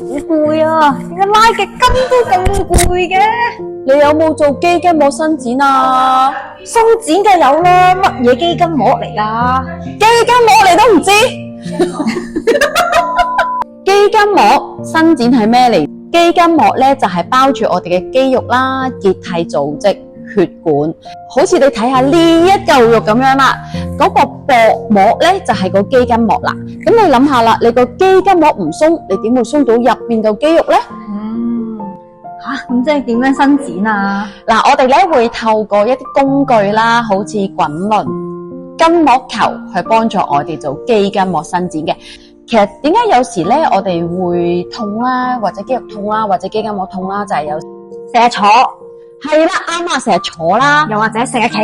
攰啊！點解拉極筋都咁攰嘅？你有冇做肌筋膜伸展啊？伸展梗有啦，乜嘢肌筋膜嚟㗎？肌筋膜你都唔知？肌筋膜伸展係咩嚟？肌筋膜咧就係包住我哋嘅肌肉啦、結締組織、血管，好似你睇下呢一嚿肉咁樣啦，嗰個薄膜咧就係個肌筋膜啦。咁你諗下啦，你個肌筋膜唔鬆，你點會鬆到入邊嚿肌肉咧？咁即係點樣伸展啊？嗱，我哋咧會透過一啲工具啦，好似滾輪、筋膜球去幫助我哋做肌筋膜伸展嘅。其實點解有時咧我哋會痛啦，或者肌肉痛啦，或者肌筋膜痛啦，就係有成日坐，係啦，啱啊，成日坐啦，又或者成日企，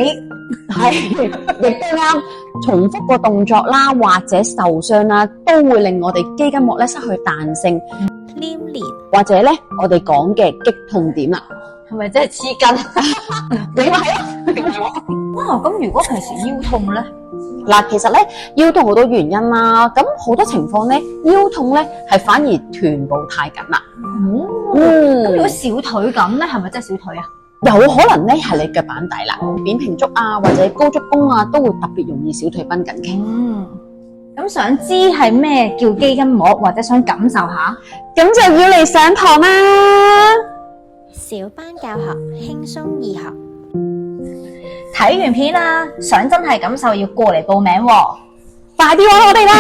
係亦都啱。重複個動作啦，或者受傷啦，都會令我哋肌筋膜咧失去彈性，黏連，或者咧我哋講嘅激痛點啦。係咪即係黐筋？你話係啊？哇！咁如果平時腰痛咧？嗱，其實咧腰痛好多原因啦，咁好多情況咧腰痛咧係反而臀部太緊啦。咁如果小腿咁咧，係咪真係小腿啊？有可能咧係你腳板底啦，扁平足啊或者高足弓啊都會特別容易小腿繃緊嘅。咁想知係咩叫肌筋膜，或者想感受下，咁就要嚟上堂啦。小班教學輕鬆易學，睇完片啦，想真係感受要過嚟報名喎，快啲揾我哋啦！